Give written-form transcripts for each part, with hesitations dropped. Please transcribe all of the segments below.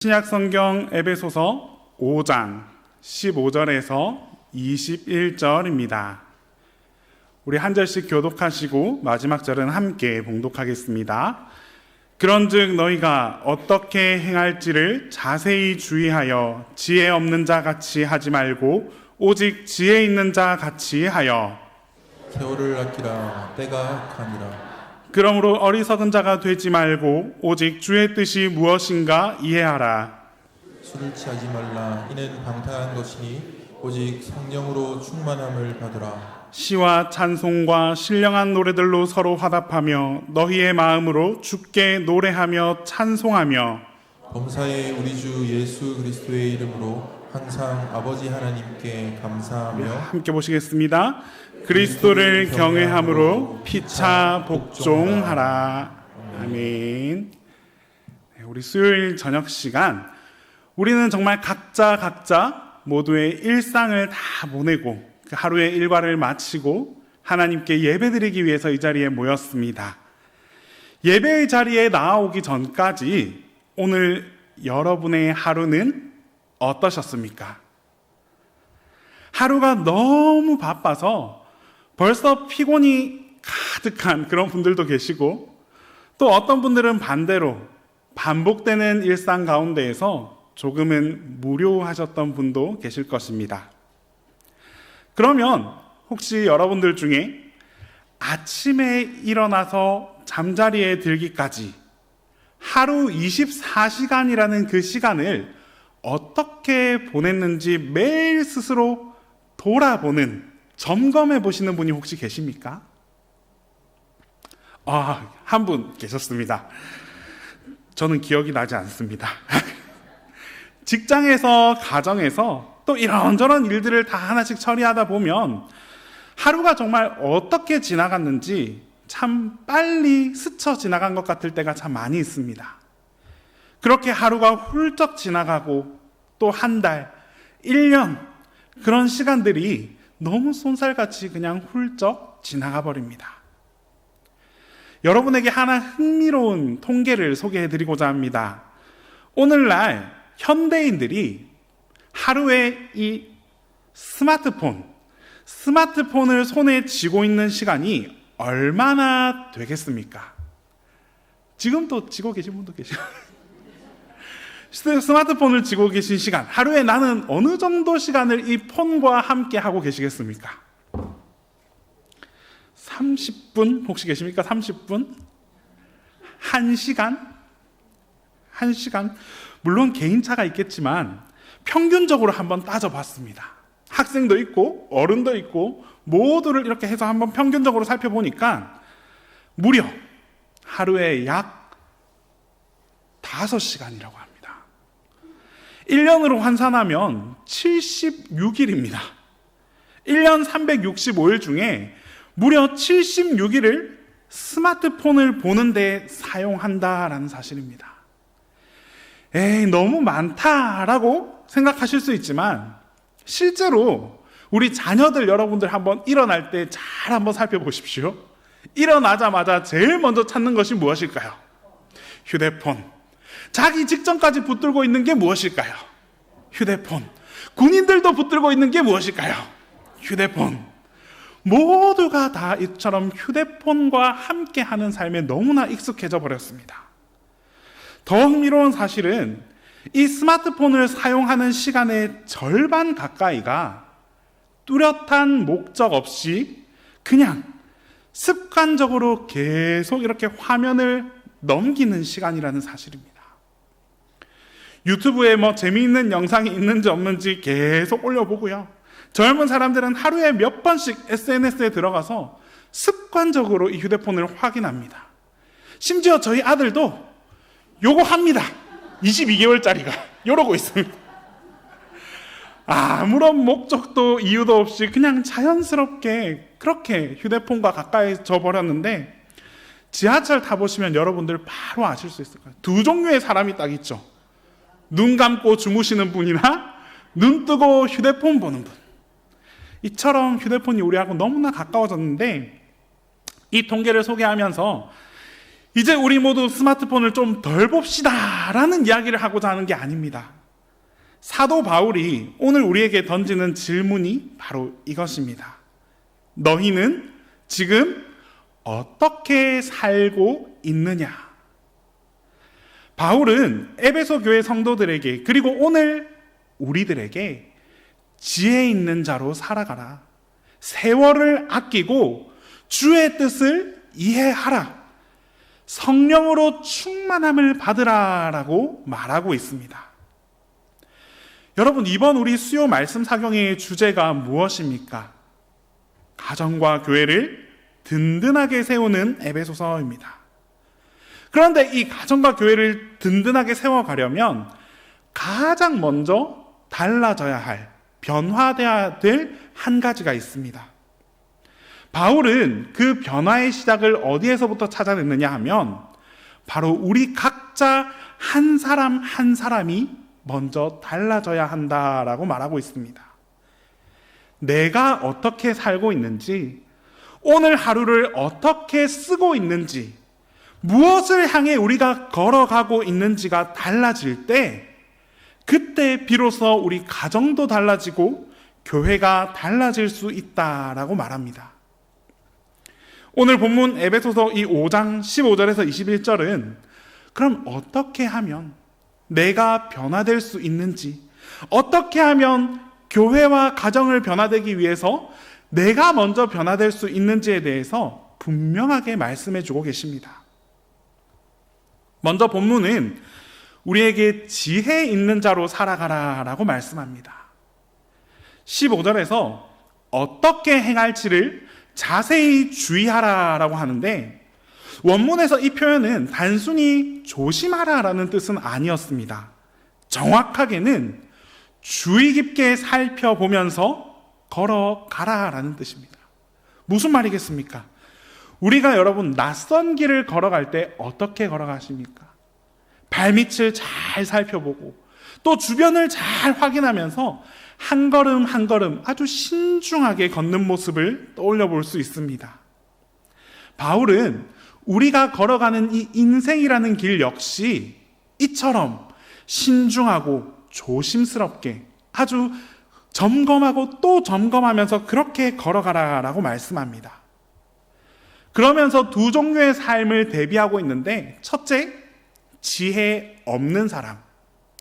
신약 성경 에베소서 5장 15절에서 21절입니다. 우리 한 절씩 교독하시고 마지막 절은 함께 봉독하겠습니다. 그런즉 너희가 어떻게 행할지를 자세히 주의하여 지혜 없는 자 같이 하지 말고 오직 지혜 있는 자 같이 하여 세월을 아끼라 때가 악하니라. 그러므로 어리석은 자가 되지 말고 오직 주의 뜻이 무엇인가 이해하라. 술을 취하지 말라. 이는 방탕한 것이니 오직 성령으로 충만함을 받으라. 시와 찬송과 신령한 노래들로 서로 화답하며 너희의 마음으로 주께 노래하며 찬송하며 범사에 우리 주 예수 그리스도의 이름으로 항상 아버지 하나님께 감사하며 함께 보시겠습니다. 그리스도를 경외함으로 피차 복종하라. 아멘. 우리 수요일 저녁 시간 우리는 정말 각자 모두의 일상을 다 보내고 그 하루의 일과를 마치고 하나님께 예배드리기 위해서 이 자리에 모였습니다. 예배의 자리에 나아오기 전까지 오늘 여러분의 하루는 어떠셨습니까? 하루가 너무 바빠서 벌써 피곤이 가득한 그런 분들도 계시고 또 어떤 분들은 반대로 반복되는 일상 가운데에서 조금은 무료하셨던 분도 계실 것입니다. 그러면 혹시 여러분들 중에 아침에 일어나서 잠자리에 들기까지 하루 24시간이라는 그 시간을 어떻게 보냈는지 매일 스스로 돌아보는, 점검해 보시는 분이 혹시 계십니까? 한 분 계셨습니다. 저는 기억이 나지 않습니다. 직장에서, 가정에서 또 이런저런 일들을 다 하나씩 처리하다 보면 하루가 정말 어떻게 지나갔는지 참 빨리 스쳐 지나간 것 같을 때가 참 많이 있습니다. 그렇게 하루가 훌쩍 지나가고 또 한 달, 1년 그런 시간들이 너무 쏜살같이 그냥 훌쩍 지나가 버립니다. 여러분에게 하나 흥미로운 통계를 소개해드리고자 합니다. 오늘날 현대인들이 하루에 이 스마트폰을 손에 쥐고 있는 시간이 얼마나 되겠습니까? 지금 또 쥐고 계신 분도 계시고 스마트폰을 쥐고 계신 시간, 하루에 나는 어느 정도 시간을 이 폰과 함께 하고 계시겠습니까? 30분 혹시 계십니까? 30분? 1시간? 1시간? 물론 개인차가 있겠지만 평균적으로 한번 따져봤습니다. 학생도 있고 어른도 있고 모두를 이렇게 해서 한번 평균적으로 살펴보니까 무려 하루에 약 5시간이라고 합니다. 1년으로 환산하면 76일입니다. 1년 365일 중에 무려 76일을 스마트폰을 보는 데 사용한다라는 사실입니다. 너무 많다라고 생각하실 수 있지만 실제로 우리 자녀들 여러분들 한번 일어날 때 잘 한번 살펴보십시오. 일어나자마자 제일 먼저 찾는 것이 무엇일까요? 휴대폰. 자기 직전까지 붙들고 있는 게 무엇일까요? 휴대폰. 군인들도 붙들고 있는 게 무엇일까요? 휴대폰. 모두가 다 이처럼 휴대폰과 함께하는 삶에 너무나 익숙해져 버렸습니다. 더 흥미로운 사실은 이 스마트폰을 사용하는 시간의 절반 가까이가 뚜렷한 목적 없이 그냥 습관적으로 계속 이렇게 화면을 넘기는 시간이라는 사실입니다. 유튜브에 재미있는 영상이 있는지 없는지 계속 올려보고요. 젊은 사람들은 하루에 몇 번씩 SNS에 들어가서 습관적으로 이 휴대폰을 확인합니다. 심지어 저희 아들도 요거 합니다. 22개월짜리가 이러고 있습니다. 아무런 목적도 이유도 없이 그냥 자연스럽게 그렇게 휴대폰과 가까이져 버렸는데 지하철 타보시면 여러분들 바로 아실 수 있을 거예요. 두 종류의 사람이 딱 있죠. 눈 감고 주무시는 분이나 눈 뜨고 휴대폰 보는 분. 이처럼 휴대폰이 우리하고 너무나 가까워졌는데 이 통계를 소개하면서 이제 우리 모두 스마트폰을 좀 덜 봅시다 라는 이야기를 하고자 하는 게 아닙니다. 사도 바울이 오늘 우리에게 던지는 질문이 바로 이것입니다. 너희는 지금 어떻게 살고 있느냐? 바울은 에베소 교회 성도들에게 그리고 오늘 우리들에게 지혜 있는 자로 살아가라, 세월을 아끼고 주의 뜻을 이해하라, 성령으로 충만함을 받으라 라고 말하고 있습니다. 여러분, 이번 우리 수요 말씀 사경의 주제가 무엇입니까? 가정과 교회를 든든하게 세우는 에베소서입니다. 그런데 이 가정과 교회를 든든하게 세워가려면 가장 먼저 달라져야 할, 변화되어야 될 한 가지가 있습니다. 바울은 그 변화의 시작을 어디에서부터 찾아냈느냐 하면 바로 우리 각자 한 사람 한 사람이 먼저 달라져야 한다라고 말하고 있습니다. 내가 어떻게 살고 있는지, 오늘 하루를 어떻게 쓰고 있는지, 무엇을 향해 우리가 걸어가고 있는지가 달라질 때, 그때 비로소 우리 가정도 달라지고 교회가 달라질 수 있다라고 말합니다. 오늘 본문 에베소서 이 5장 15절에서 21절은 그럼 어떻게 하면 내가 변화될 수 있는지, 어떻게 하면 교회와 가정을 변화되기 위해서 내가 먼저 변화될 수 있는지에 대해서 분명하게 말씀해 주고 계십니다. 먼저 본문은 우리에게 지혜 있는 자로 살아가라 라고 말씀합니다. 15절에서 어떻게 행할지를 자세히 주의하라 라고 하는데, 원문에서 이 표현은 단순히 조심하라 라는 뜻은 아니었습니다. 정확하게는 주의 깊게 살펴보면서 걸어가라 라는 뜻입니다. 무슨 말이겠습니까? 우리가 여러분 낯선 길을 걸어갈 때 어떻게 걸어가십니까? 발밑을 잘 살펴보고 또 주변을 잘 확인하면서 한 걸음 한 걸음 아주 신중하게 걷는 모습을 떠올려 볼 수 있습니다. 바울은 우리가 걸어가는 이 인생이라는 길 역시 이처럼 신중하고 조심스럽게 아주 점검하고 또 점검하면서 그렇게 걸어가라라고 말씀합니다. 그러면서 두 종류의 삶을 대비하고 있는데, 첫째, 지혜 없는 사람,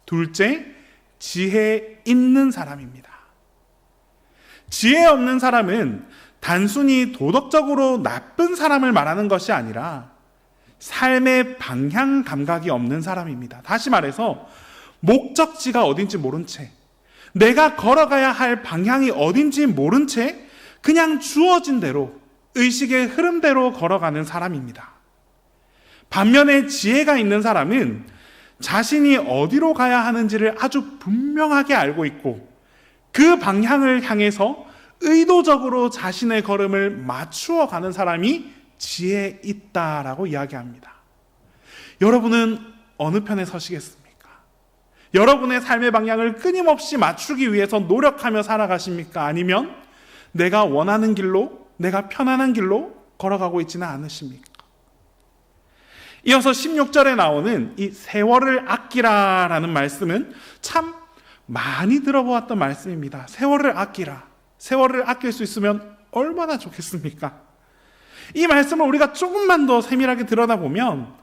둘째, 지혜 있는 사람입니다. 지혜 없는 사람은 단순히 도덕적으로 나쁜 사람을 말하는 것이 아니라 삶의 방향 감각이 없는 사람입니다. 다시 말해서 목적지가 어딘지 모른 채, 내가 걸어가야 할 방향이 어딘지 모른 채 그냥 주어진 대로, 의식의 흐름대로 걸어가는 사람입니다. 반면에 지혜가 있는 사람은 자신이 어디로 가야 하는지를 아주 분명하게 알고 있고 그 방향을 향해서 의도적으로 자신의 걸음을 맞추어 가는 사람이 지혜 있다라고 이야기합니다. 여러분은 어느 편에 서시겠습니까? 여러분의 삶의 방향을 끊임없이 맞추기 위해서 노력하며 살아가십니까? 아니면 내가 원하는 길로, 내가 편안한 길로 걸어가고 있지는 않으십니까? 이어서 16절에 나오는 이 세월을 아끼라라는 말씀은 참 많이 들어보았던 말씀입니다. 세월을 아끼라. 세월을 아낄 수 있으면 얼마나 좋겠습니까? 이 말씀을 우리가 조금만 더 세밀하게 들여다보면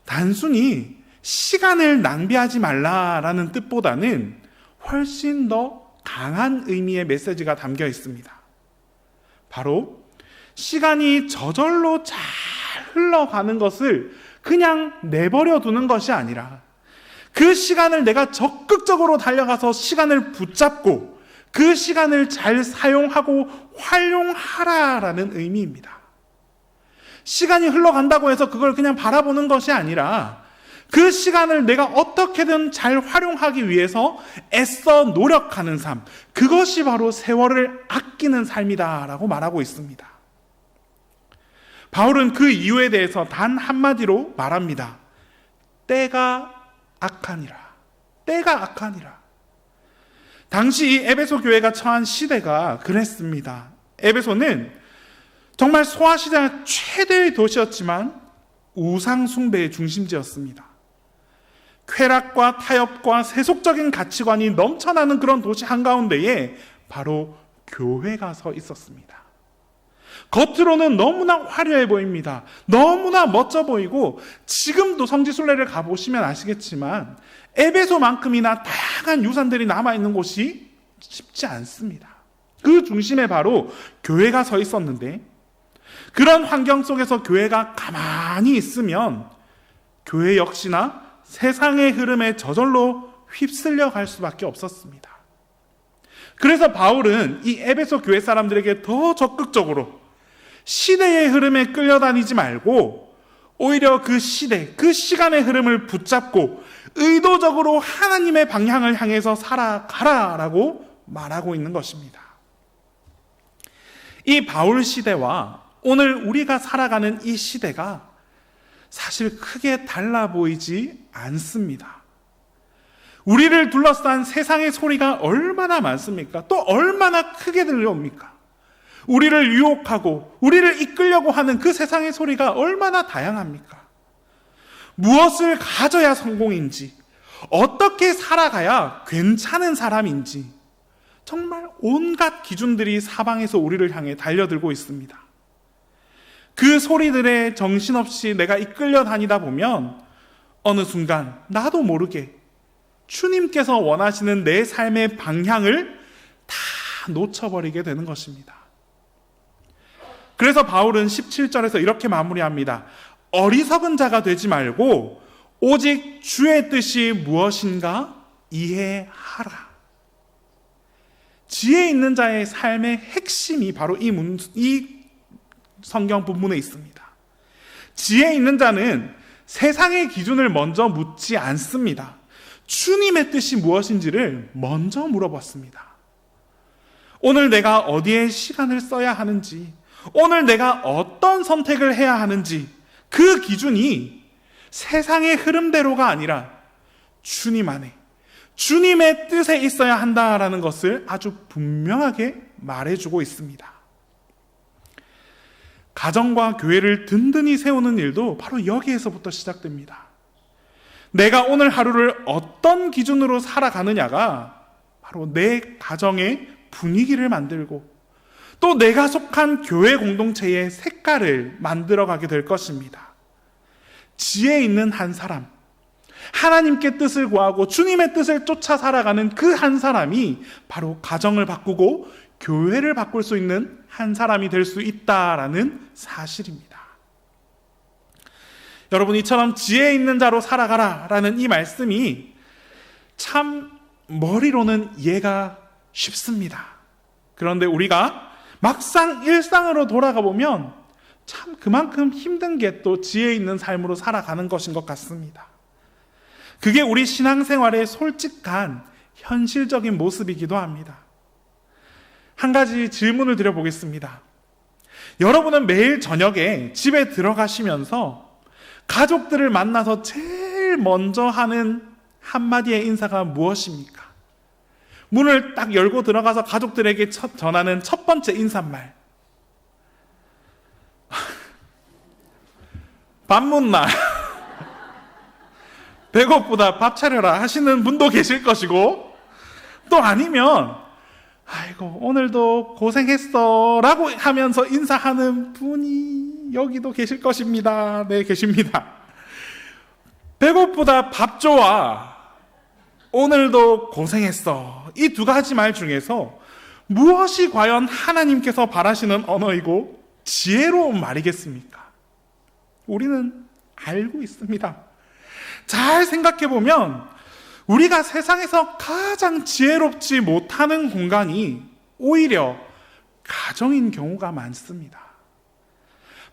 단순히 시간을 낭비하지 말라라는 뜻보다는 훨씬 더 강한 의미의 메시지가 담겨 있습니다. 바로 시간이 저절로 잘 흘러가는 것을 그냥 내버려 두는 것이 아니라 그 시간을 내가 적극적으로 달려가서 시간을 붙잡고 그 시간을 잘 사용하고 활용하라라는 의미입니다. 시간이 흘러간다고 해서 그걸 그냥 바라보는 것이 아니라 그 시간을 내가 어떻게든 잘 활용하기 위해서 애써 노력하는 삶, 그것이 바로 세월을 아끼는 삶이다라고 말하고 있습니다. 바울은 그 이유에 대해서 단 한마디로 말합니다. 때가 악하니라. 때가 악하니라. 당시 이 에베소 교회가 처한 시대가 그랬습니다. 에베소는 정말 소아시대 최대의 도시였지만 우상 숭배의 중심지였습니다. 쾌락과 타협과 세속적인 가치관이 넘쳐나는 그런 도시 한가운데에 바로 교회가 서 있었습니다. 겉으로는 너무나 화려해 보입니다. 너무나 멋져 보이고 지금도 성지순례를 가보시면 아시겠지만 에베소만큼이나 다양한 유산들이 남아있는 곳이 쉽지 않습니다. 그 중심에 바로 교회가 서 있었는데 그런 환경 속에서 교회가 가만히 있으면 교회 역시나 세상의 흐름에 저절로 휩쓸려 갈 수밖에 없었습니다. 그래서 바울은 이 에베소 교회 사람들에게 더 적극적으로 시대의 흐름에 끌려다니지 말고 오히려 그 시대, 그 시간의 흐름을 붙잡고 의도적으로 하나님의 방향을 향해서 살아가라라고 말하고 있는 것입니다. 이 바울 시대와 오늘 우리가 살아가는 이 시대가 사실 크게 달라 보이지 않습니다. 우리를 둘러싼 세상의 소리가 얼마나 많습니까? 또 얼마나 크게 들려옵니까? 우리를 유혹하고 우리를 이끌려고 하는 그 세상의 소리가 얼마나 다양합니까? 무엇을 가져야 성공인지, 어떻게 살아가야 괜찮은 사람인지 정말 온갖 기준들이 사방에서 우리를 향해 달려들고 있습니다. 그 소리들에 정신없이 내가 이끌려 다니다 보면 어느 순간 나도 모르게 주님께서 원하시는 내 삶의 방향을 다 놓쳐버리게 되는 것입니다. 그래서 바울은 17절에서 이렇게 마무리합니다. 어리석은 자가 되지 말고 오직 주의 뜻이 무엇인가 이해하라. 지혜 있는 자의 삶의 핵심이 바로 이 성경 본문에 있습니다. 지혜 있는 자는 세상의 기준을 먼저 묻지 않습니다. 주님의 뜻이 무엇인지를 먼저 물어봤습니다. 오늘 내가 어디에 시간을 써야 하는지, 오늘 내가 어떤 선택을 해야 하는지 그 기준이 세상의 흐름대로가 아니라 주님 안에 주님의 뜻에 있어야 한다라는 것을 아주 분명하게 말해주고 있습니다. 가정과 교회를 든든히 세우는 일도 바로 여기에서부터 시작됩니다. 내가 오늘 하루를 어떤 기준으로 살아가느냐가 바로 내 가정의 분위기를 만들고 또 내가 속한 교회 공동체의 색깔을 만들어가게 될 것입니다. 지혜 있는 한 사람, 하나님께 뜻을 구하고 주님의 뜻을 쫓아 살아가는 그 한 사람이 바로 가정을 바꾸고 교회를 바꿀 수 있는 한 사람이 될 수 있다라는 사실입니다. 여러분, 이처럼 지혜 있는 자로 살아가라 라는 이 말씀이 참 머리로는 이해가 쉽습니다. 그런데 우리가 막상 일상으로 돌아가 보면 참 그만큼 힘든 게 또 지혜 있는 삶으로 살아가는 것인 것 같습니다. 그게 우리 신앙생활의 솔직한 현실적인 모습이기도 합니다. 한 가지 질문을 드려보겠습니다. 여러분은 매일 저녁에 집에 들어가시면서 가족들을 만나서 제일 먼저 하는 한마디의 인사가 무엇입니까? 문을 딱 열고 들어가서 가족들에게 전하는 첫 번째 인사말. 밥 묻나? 배고프다, 밥 차려라 하시는 분도 계실 것이고, 또 아니면 아이고 오늘도 고생했어 라고 하면서 인사하는 분이 여기도 계실 것입니다. 네, 계십니다. 배고프다, 밥 좋아, 오늘도 고생했어, 이 두 가지 말 중에서 무엇이 과연 하나님께서 바라시는 언어이고 지혜로운 말이겠습니까? 우리는 알고 있습니다. 잘 생각해보면 우리가 세상에서 가장 지혜롭지 못하는 공간이 오히려 가정인 경우가 많습니다.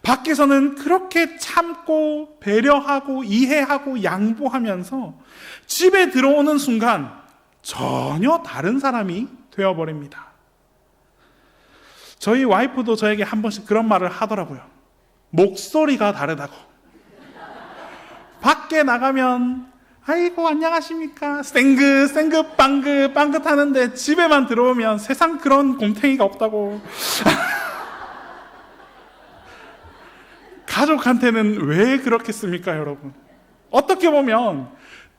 밖에서는 그렇게 참고 배려하고 이해하고 양보하면서 집에 들어오는 순간 전혀 다른 사람이 되어버립니다. 저희 와이프도 저에게 한 번씩 그런 말을 하더라고요. 목소리가 다르다고. 밖에 나가면 아이고 안녕하십니까 쌩긋 빵긋 하는데 집에만 들어오면 세상 그런 곰탱이가 없다고. 가족한테는 왜 그렇겠습니까, 여러분? 어떻게 보면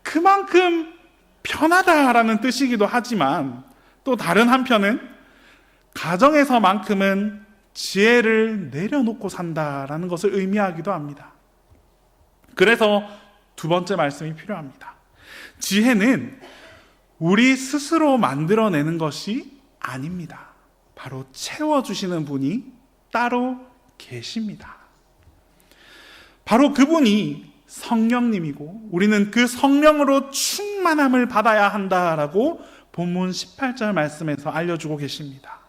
그만큼 편하다라는 뜻이기도 하지만 또 다른 한편은 가정에서만큼은 지혜를 내려놓고 산다라는 것을 의미하기도 합니다. 그래서 두 번째 말씀이 필요합니다. 지혜는 우리 스스로 만들어내는 것이 아닙니다. 바로 채워주시는 분이 따로 계십니다. 바로 그분이 성령님이고 우리는 그 성령으로 충만함을 받아야 한다라고 본문 18절 말씀에서 알려주고 계십니다.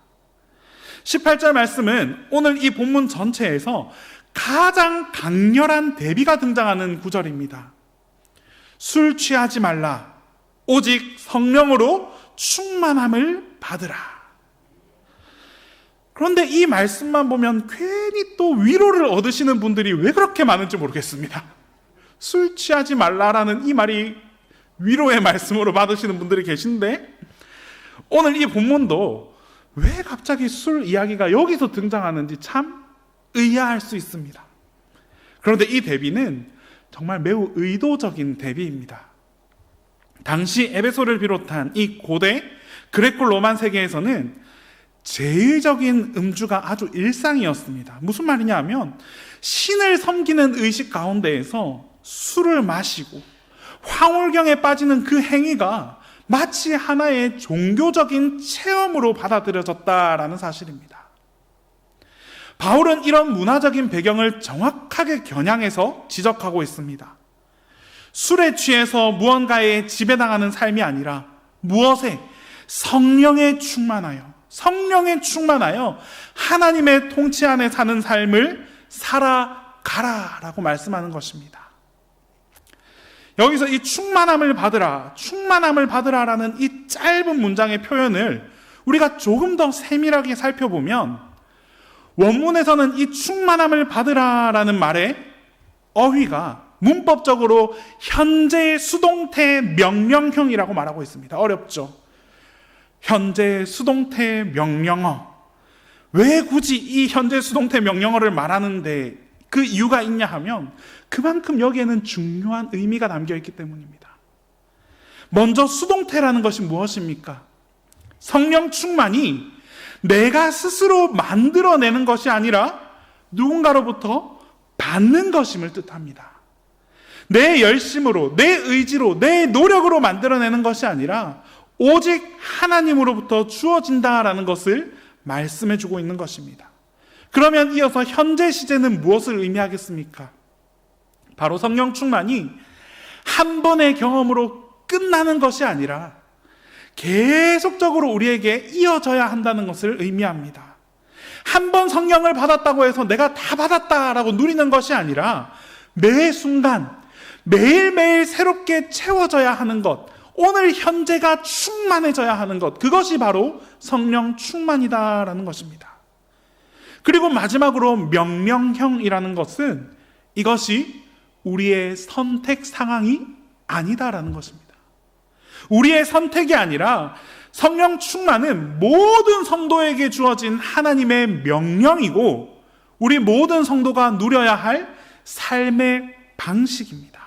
18절 말씀은 오늘 이 본문 전체에서 가장 강렬한 대비가 등장하는 구절입니다. 술 취하지 말라. 오직 성령으로 충만함을 받으라. 그런데 이 말씀만 보면 괜히 또 위로를 얻으시는 분들이 왜 그렇게 많은지 모르겠습니다. 술 취하지 말라라는 이 말이 위로의 말씀으로 받으시는 분들이 계신데 오늘 이 본문도 왜 갑자기 술 이야기가 여기서 등장하는지 참 의아할 수 있습니다. 그런데 이 대비는 정말 매우 의도적인 대비입니다. 당시 에베소를 비롯한 이 고대 그레코 로만 세계에서는 제일적인 음주가 아주 일상이었습니다. 무슨 말이냐 하면 신을 섬기는 의식 가운데에서 술을 마시고 황홀경에 빠지는 그 행위가 마치 하나의 종교적인 체험으로 받아들여졌다라는 사실입니다. 바울은 이런 문화적인 배경을 정확하게 겨냥해서 지적하고 있습니다. 술에 취해서 무언가에 지배당하는 삶이 아니라 무엇에? 성령에 충만하여 하나님의 통치 안에 사는 삶을 살아가라라고 말씀하는 것입니다. 여기서 이 충만함을 받으라라는 이 짧은 문장의 표현을 우리가 조금 더 세밀하게 살펴보면 원문에서는 이 충만함을 받으라라는 말의 어휘가 문법적으로 현재 수동태 명령형이라고 말하고 있습니다. 어렵죠? 현재 수동태 명령어. 왜 굳이 이 현재 수동태 명령어를 말하는데 그 이유가 있냐 하면 그만큼 여기에는 중요한 의미가 담겨 있기 때문입니다. 먼저 수동태라는 것이 무엇입니까? 성령 충만이 내가 스스로 만들어내는 것이 아니라 누군가로부터 받는 것임을 뜻합니다. 내 열심으로, 내 의지로, 내 노력으로 만들어내는 것이 아니라 오직 하나님으로부터 주어진다라는 것을 말씀해주고 있는 것입니다. 그러면 이어서 현재 시제는 무엇을 의미하겠습니까? 바로 성령 충만이 한 번의 경험으로 끝나는 것이 아니라 계속적으로 우리에게 이어져야 한다는 것을 의미합니다. 한 번 성령을 받았다고 해서 내가 다 받았다라고 누리는 것이 아니라 매 순간 매일매일 새롭게 채워져야 하는 것, 오늘 현재가 충만해져야 하는 것, 그것이 바로 성령 충만이다라는 것입니다. 그리고 마지막으로 명령형이라는 것은 이것이 우리의 선택 상황이 아니다라는 것입니다. 우리의 선택이 아니라 성령 충만은 모든 성도에게 주어진 하나님의 명령이고 우리 모든 성도가 누려야 할 삶의 방식입니다.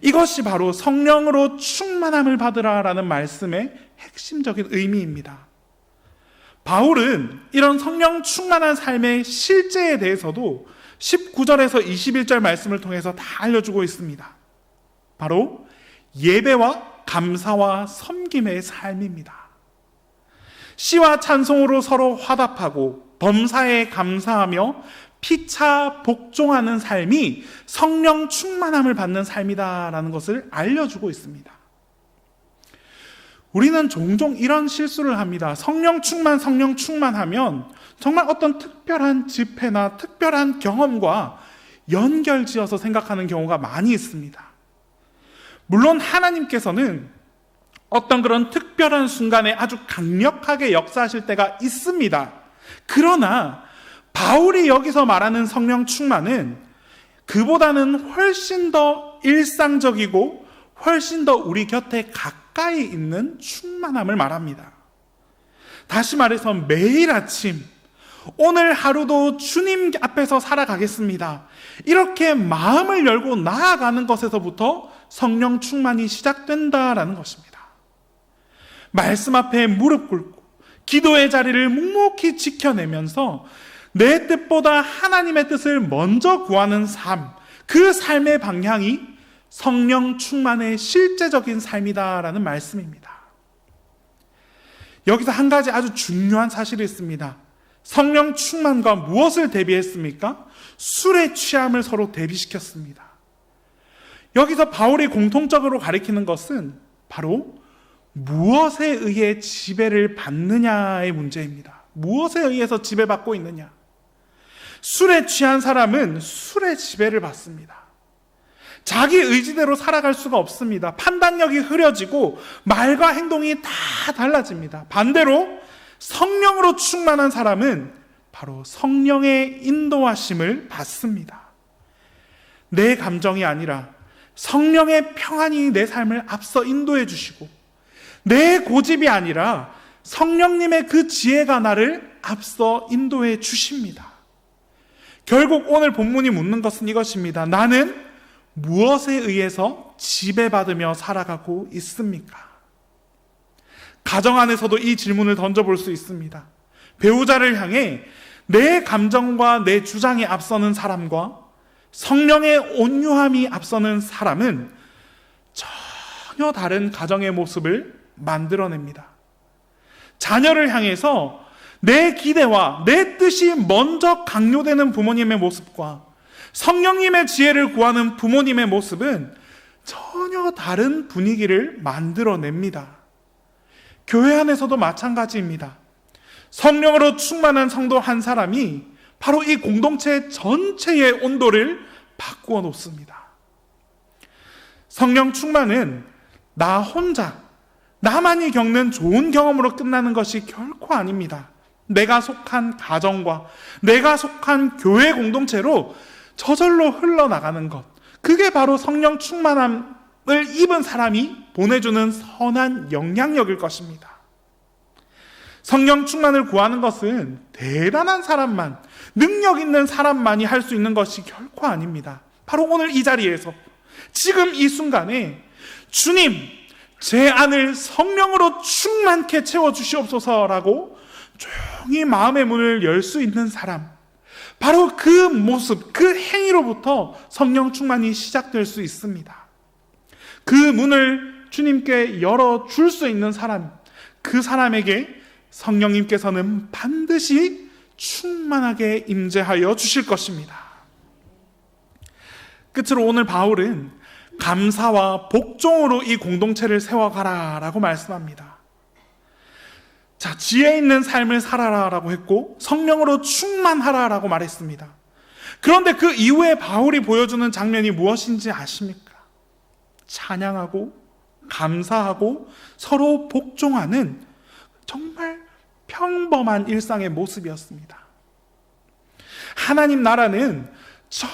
이것이 바로 성령으로 충만함을 받으라라는 말씀의 핵심적인 의미입니다. 바울은 이런 성령 충만한 삶의 실제에 대해서도 19절에서 21절 말씀을 통해서 다 알려주고 있습니다. 바로 예배와 감사와 섬김의 삶입니다. 시와 찬송으로 서로 화답하고 범사에 감사하며 피차 복종하는 삶이 성령 충만함을 받는 삶이다라는 것을 알려주고 있습니다. 우리는 종종 이런 실수를 합니다. 성령 충만하면 정말 어떤 특별한 집회나 특별한 경험과 연결지어서 생각하는 경우가 많이 있습니다. 물론 하나님께서는 어떤 그런 특별한 순간에 아주 강력하게 역사하실 때가 있습니다. 그러나 바울이 여기서 말하는 성령 충만은 그보다는 훨씬 더 일상적이고 훨씬 더 우리 곁에 가까이 있는 충만함을 말합니다. 다시 말해서 매일 아침 오늘 하루도 주님 앞에서 살아가겠습니다. 이렇게 마음을 열고 나아가는 것에서부터 성령 충만이 시작된다라는 것입니다. 말씀 앞에 무릎 꿇고 기도의 자리를 묵묵히 지켜내면서 내 뜻보다 하나님의 뜻을 먼저 구하는 삶, 그 삶의 방향이 성령 충만의 실제적인 삶이다라는 말씀입니다. 여기서 한 가지 아주 중요한 사실이 있습니다. 성령 충만과 무엇을 대비했습니까? 술의 취함을 서로 대비시켰습니다. 여기서 바울이 공통적으로 가리키는 것은 바로 무엇에 의해 지배를 받느냐의 문제입니다. 무엇에 의해서 지배받고 있느냐? 술에 취한 사람은 술의 지배를 받습니다. 자기 의지대로 살아갈 수가 없습니다. 판단력이 흐려지고 말과 행동이 다 달라집니다. 반대로 성령으로 충만한 사람은 바로 성령의 인도하심을 받습니다. 내 감정이 아니라 성령의 평안이 내 삶을 앞서 인도해 주시고, 내 고집이 아니라 성령님의 그 지혜가 나를 앞서 인도해 주십니다. 결국 오늘 본문이 묻는 것은 이것입니다. 나는 무엇에 의해서 지배받으며 살아가고 있습니까? 가정 안에서도 이 질문을 던져볼 수 있습니다. 배우자를 향해 내 감정과 내 주장이 앞서는 사람과 성령의 온유함이 앞서는 사람은 전혀 다른 가정의 모습을 만들어냅니다. 자녀를 향해서 내 기대와 내 뜻이 먼저 강요되는 부모님의 모습과 성령님의 지혜를 구하는 부모님의 모습은 전혀 다른 분위기를 만들어냅니다. 교회 안에서도 마찬가지입니다. 성령으로 충만한 성도 한 사람이 바로 이 공동체 전체의 온도를 바꾸어 놓습니다. 성령 충만은 나 혼자, 나만이 겪는 좋은 경험으로 끝나는 것이 결코 아닙니다. 내가 속한 가정과 내가 속한 교회 공동체로 저절로 흘러나가는 것, 그게 바로 성령 충만함을 입은 사람이 보내주는 선한 영향력일 것입니다. 성령 충만을 구하는 것은 대단한 사람만, 능력 있는 사람만이 할 수 있는 것이 결코 아닙니다. 바로 오늘 이 자리에서 지금 이 순간에 주님, 제 안을 성령으로 충만케 채워주시옵소서라고 조용히 마음의 문을 열 수 있는 사람, 바로 그 모습, 그 행위로부터 성령 충만이 시작될 수 있습니다. 그 문을 주님께 열어줄 수 있는 사람, 그 사람에게 성령님께서는 반드시 충만하게 임재하여 주실 것입니다. 끝으로 오늘 바울은 감사와 복종으로 이 공동체를 세워가라 라고 말씀합니다. 자, 지혜 있는 삶을 살아라 라고 했고 성령으로 충만하라 라고 말했습니다. 그런데 그 이후에 바울이 보여주는 장면이 무엇인지 아십니까? 찬양하고 감사하고 서로 복종하는 정말 평범한 일상의 모습이었습니다. 하나님 나라는 저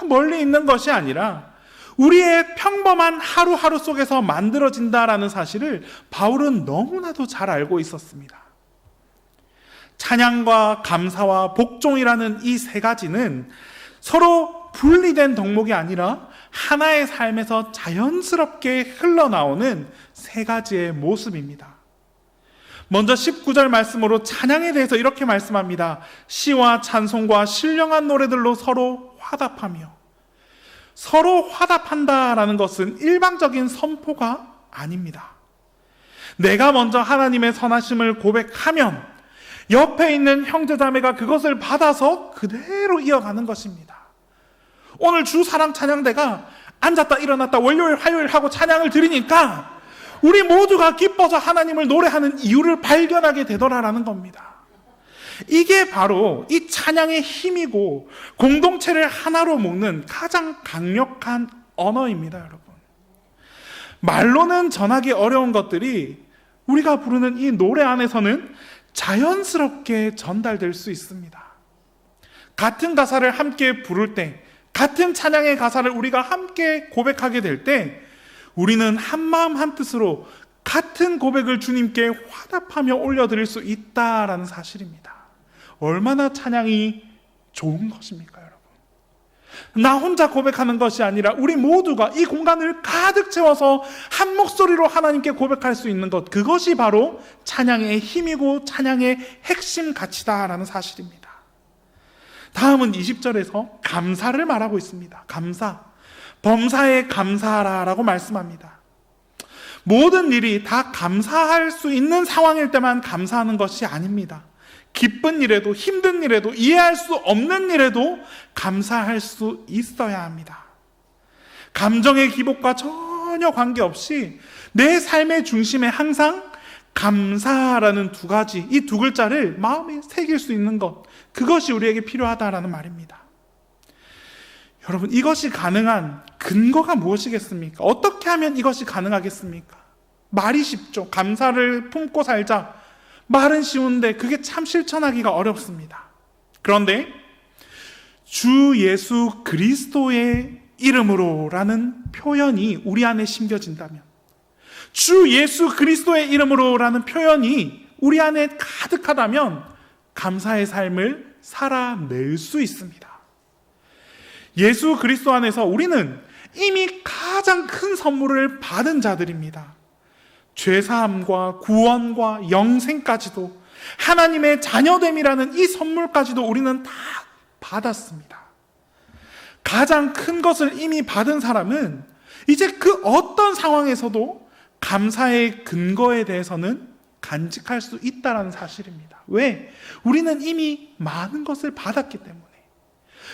멀리 있는 것이 아니라 우리의 평범한 하루하루 속에서 만들어진다라는 사실을 바울은 너무나도 잘 알고 있었습니다. 찬양과 감사와 복종이라는 이 세 가지는 서로 분리된 덕목이 아니라 하나의 삶에서 자연스럽게 흘러나오는 세 가지의 모습입니다. 먼저 19절 말씀으로 찬양에 대해서 이렇게 말씀합니다. 시와 찬송과 신령한 노래들로 서로 화답하며. 서로 화답한다라는 것은 일방적인 선포가 아닙니다. 내가 먼저 하나님의 선하심을 고백하면 옆에 있는 형제자매가 그것을 받아서 그대로 이어가는 것입니다. 오늘 주사랑 찬양대가 앉았다 일어났다 월요일 화요일 하고 찬양을 드리니까 우리 모두가 기뻐서 하나님을 노래하는 이유를 발견하게 되더라라는 겁니다. 이게 바로 이 찬양의 힘이고 공동체를 하나로 묶는 가장 강력한 언어입니다, 여러분. 말로는 전하기 어려운 것들이 우리가 부르는 이 노래 안에서는 자연스럽게 전달될 수 있습니다. 같은 가사를 함께 부를 때, 같은 찬양의 가사를 우리가 함께 고백하게 될 때 우리는 한마음 한뜻으로 같은 고백을 주님께 화답하며 올려드릴 수 있다라는 사실입니다. 얼마나 찬양이 좋은 것입니까, 여러분? 나 혼자 고백하는 것이 아니라 우리 모두가 이 공간을 가득 채워서 한 목소리로 하나님께 고백할 수 있는 것, 그것이 바로 찬양의 힘이고 찬양의 핵심 가치다라는 사실입니다. 다음은 20절에서 감사를 말하고 있습니다. 감사. 범사에 감사하라라고 말씀합니다. 모든 일이 다 감사할 수 있는 상황일 때만 감사하는 것이 아닙니다. 기쁜 일에도 힘든 일에도 이해할 수 없는 일에도 감사할 수 있어야 합니다. 감정의 기복과 전혀 관계없이 내 삶의 중심에 항상 감사라는 두 가지, 이 두 글자를 마음에 새길 수 있는 것, 그것이 우리에게 필요하다라는 말입니다. 여러분, 이것이 가능한 근거가 무엇이겠습니까? 어떻게 하면 이것이 가능하겠습니까? 말이 쉽죠. 감사를 품고 살자. 말은 쉬운데 그게 참 실천하기가 어렵습니다. 그런데 주 예수 그리스도의 이름으로라는 표현이 우리 안에 심겨진다면, 주 예수 그리스도의 이름으로라는 표현이 우리 안에 가득하다면 감사의 삶을 살아낼 수 있습니다. 예수 그리스도 안에서 우리는 이미 가장 큰 선물을 받은 자들입니다. 죄사함과 구원과 영생까지도, 하나님의 자녀됨이라는 이 선물까지도 우리는 다 받았습니다. 가장 큰 것을 이미 받은 사람은 이제 그 어떤 상황에서도 감사의 근거에 대해서는 간직할 수 있다는 사실입니다. 왜? 우리는 이미 많은 것을 받았기 때문에.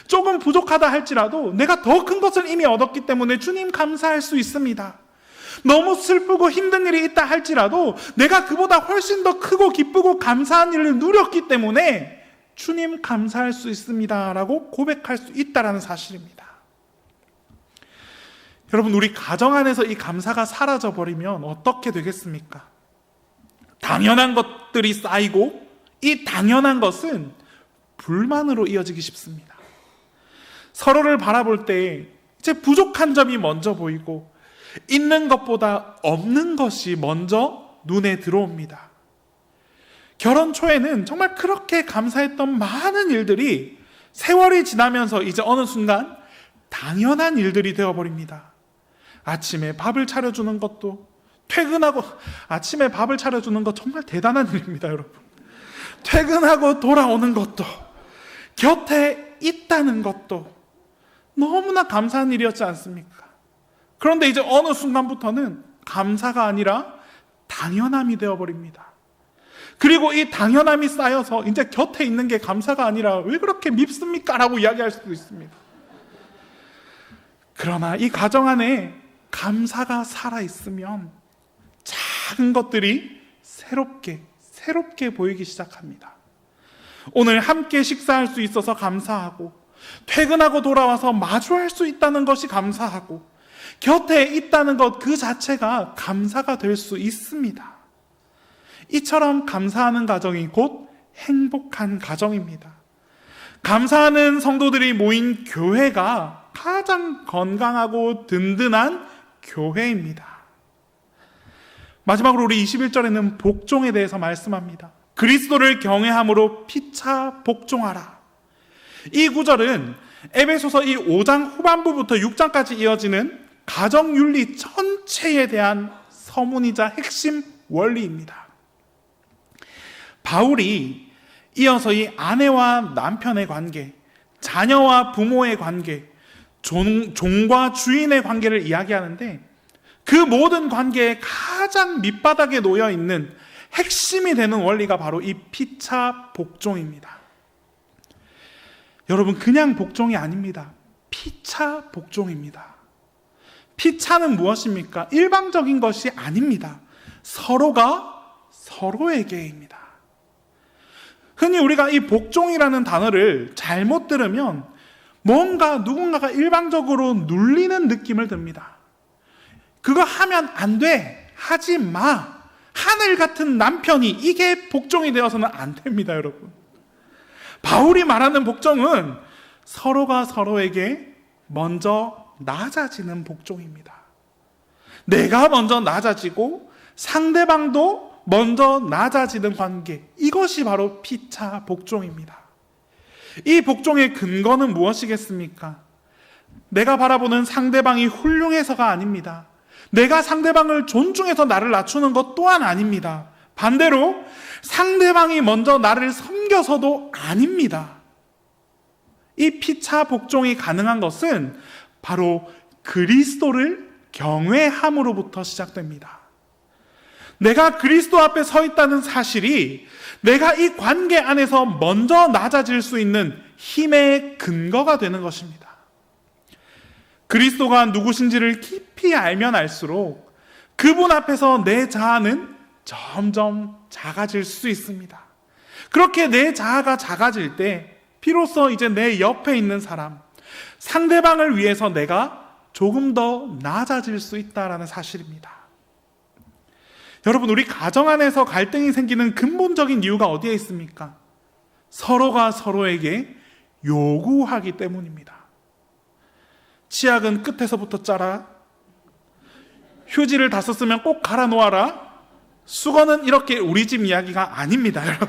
조금 부족하다 할지라도 내가 더 큰 것을 이미 얻었기 때문에 주님 감사할 수 있습니다. 너무 슬프고 힘든 일이 있다 할지라도 내가 그보다 훨씬 더 크고 기쁘고 감사한 일을 누렸기 때문에 주님 감사할 수 있습니다 라고 고백할 수 있다는 사실입니다. 여러분, 우리 가정 안에서 이 감사가 사라져버리면 어떻게 되겠습니까? 당연한 것들이 쌓이고 이 당연한 것은 불만으로 이어지기 쉽습니다. 서로를 바라볼 때 이제 부족한 점이 먼저 보이고 있는 것보다 없는 것이 먼저 눈에 들어옵니다. 결혼 초에는 정말 그렇게 감사했던 많은 일들이 세월이 지나면서 이제 어느 순간 당연한 일들이 되어버립니다. 아침에 밥을 차려주는 것도, 퇴근하고 아침에 밥을 차려주는 것 정말 대단한 일입니다, 여러분. 퇴근하고 돌아오는 것도, 곁에 있다는 것도 너무나 감사한 일이었지 않습니까? 그런데 이제 어느 순간부터는 감사가 아니라 당연함이 되어버립니다. 그리고 이 당연함이 쌓여서 이제 곁에 있는 게 감사가 아니라 왜 그렇게 밉습니까? 라고 이야기할 수도 있습니다. 그러나 이 가정 안에 감사가 살아있으면 작은 것들이 새롭게 보이기 시작합니다. 오늘 함께 식사할 수 있어서 감사하고, 퇴근하고 돌아와서 마주할 수 있다는 것이 감사하고, 곁에 있다는 것 그 자체가 감사가 될 수 있습니다. 이처럼 감사하는 가정이 곧 행복한 가정입니다. 감사하는 성도들이 모인 교회가 가장 건강하고 든든한 교회입니다. 마지막으로 우리 21절에는 복종에 대해서 말씀합니다. 그리스도를 경외함으로 피차 복종하라. 이 구절은 에베소서 이 5장 후반부부터 6장까지 이어지는 가정윤리 전체에 대한 서문이자 핵심 원리입니다. 바울이 이어서 이 아내와 남편의 관계, 자녀와 부모의 관계, 종과 주인의 관계를 이야기하는데, 그 모든 관계의 가장 밑바닥에 놓여 있는 핵심이 되는 원리가 바로 이 피차 복종입니다. 여러분, 그냥 복종이 아닙니다. 피차 복종입니다. 피차는 무엇입니까? 일방적인 것이 아닙니다. 서로가 서로에게입니다. 흔히 우리가 이 복종이라는 단어를 잘못 들으면 뭔가 누군가가 일방적으로 눌리는 느낌을 듭니다. 그거 하면 안 돼, 하지 마, 하늘 같은 남편이, 이게 복종이 되어서는 안 됩니다, 여러분. 바울이 말하는 복종은 서로가 서로에게 먼저 낮아지는 복종입니다. 내가 먼저 낮아지고 상대방도 먼저 낮아지는 관계, 이것이 바로 피차 복종입니다. 이 복종의 근거는 무엇이겠습니까? 내가 바라보는 상대방이 훌륭해서가 아닙니다. 내가 상대방을 존중해서 나를 낮추는 것 또한 아닙니다. 반대로 상대방이 먼저 나를 섬겨서도 아닙니다. 이 피차 복종이 가능한 것은 바로 그리스도를 경외함으로부터 시작됩니다. 내가 그리스도 앞에 서 있다는 사실이 내가 이 관계 안에서 먼저 낮아질 수 있는 힘의 근거가 되는 것입니다. 그리스도가 누구신지를 깊이 알면 알수록 그분 앞에서 내 자아는 점점 작아질 수 있습니다. 그렇게 내 자아가 작아질 때 비로소 이제 내 옆에 있는 사람, 상대방을 위해서 내가 조금 더 낮아질 수 있다는 사실입니다. 여러분, 우리 가정 안에서 갈등이 생기는 근본적인 이유가 어디에 있습니까? 서로가 서로에게 요구하기 때문입니다. 치약은 끝에서부터 짜라. 휴지를 다 썼으면 꼭 갈아 놓아라. 수건은 이렇게 우리 집 이야기가 아닙니다, 여러분.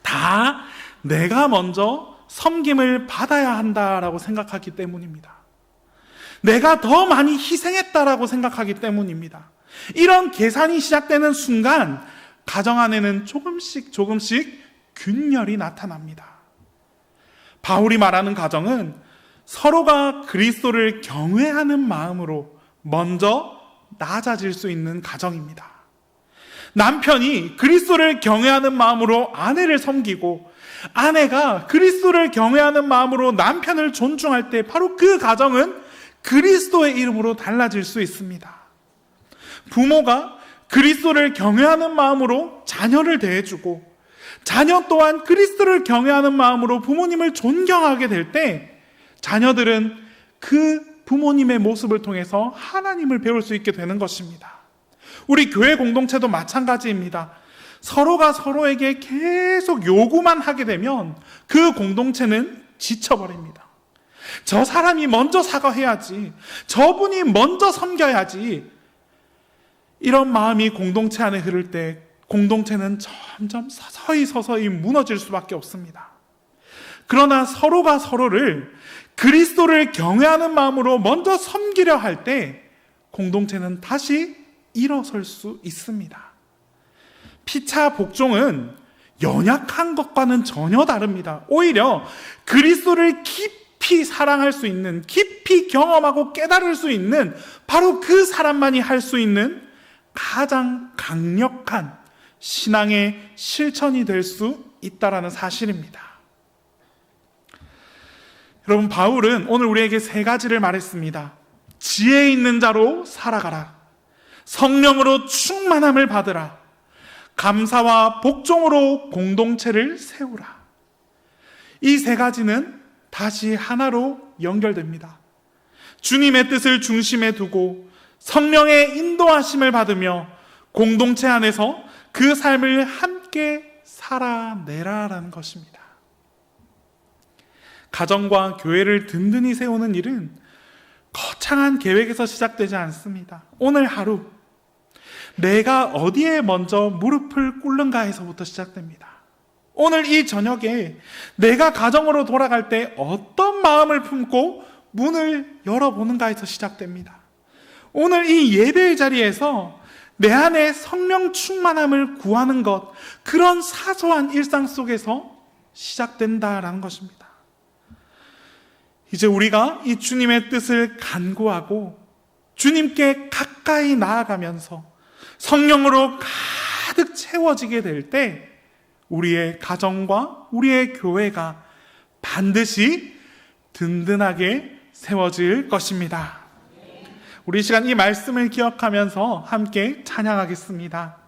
다 내가 먼저 섬김을 받아야 한다라고 생각하기 때문입니다. 내가 더 많이 희생했다라고 생각하기 때문입니다. 이런 계산이 시작되는 순간 가정 안에는 조금씩 균열이 나타납니다. 바울이 말하는 가정은 서로가 그리스도를 경외하는 마음으로 먼저 낮아질 수 있는 가정입니다. 남편이 그리스도를 경외하는 마음으로 아내를 섬기고 아내가 그리스도를 경외하는 마음으로 남편을 존중할 때 바로 그 가정은 그리스도의 이름으로 달라질 수 있습니다. 부모가 그리스도를 경외하는 마음으로 자녀를 대해주고 자녀 또한 그리스도를 경외하는 마음으로 부모님을 존경하게 될 때 자녀들은 그 부모님의 모습을 통해서 하나님을 배울 수 있게 되는 것입니다. 우리 교회 공동체도 마찬가지입니다. 서로가 서로에게 계속 요구만 하게 되면 그 공동체는 지쳐버립니다. 저 사람이 먼저 사과해야지, 저분이 먼저 섬겨야지, 이런 마음이 공동체 안에 흐를 때 공동체는 점점 서서히 무너질 수밖에 없습니다. 그러나 서로가 서로를 그리스도를 경외하는 마음으로 먼저 섬기려 할 때 공동체는 다시 일어설 수 있습니다. 피차 복종은 연약한 것과는 전혀 다릅니다. 오히려 그리스도를 깊이 사랑할 수 있는, 깊이 경험하고 깨달을 수 있는 바로 그 사람만이 할 수 있는 가장 강력한 신앙의 실천이 될 수 있다는 사실입니다. 여러분, 바울은 오늘 우리에게 세 가지를 말했습니다. 지혜 있는 자로 살아가라. 성령으로 충만함을 받으라. 감사와 복종으로 공동체를 세우라. 이 세 가지는 다시 하나로 연결됩니다. 주님의 뜻을 중심에 두고 성령의 인도하심을 받으며 공동체 안에서 그 삶을 함께 살아내라라는 것입니다. 가정과 교회를 든든히 세우는 일은 거창한 계획에서 시작되지 않습니다. 오늘 하루 내가 어디에 먼저 무릎을 꿇는가에서부터 시작됩니다. 오늘 이 저녁에 내가 가정으로 돌아갈 때 어떤 마음을 품고 문을 열어보는가에서 시작됩니다. 오늘 이 예배의 자리에서 내 안에 성령 충만함을 구하는 것, 그런 사소한 일상 속에서 시작된다라는 것입니다. 이제 우리가 이 주님의 뜻을 간구하고 주님께 가까이 나아가면서 성령으로 가득 채워지게 될 때 우리의 가정과 우리의 교회가 반드시 든든하게 세워질 것입니다. 우리 이 시간 이 말씀을 기억하면서 함께 찬양하겠습니다.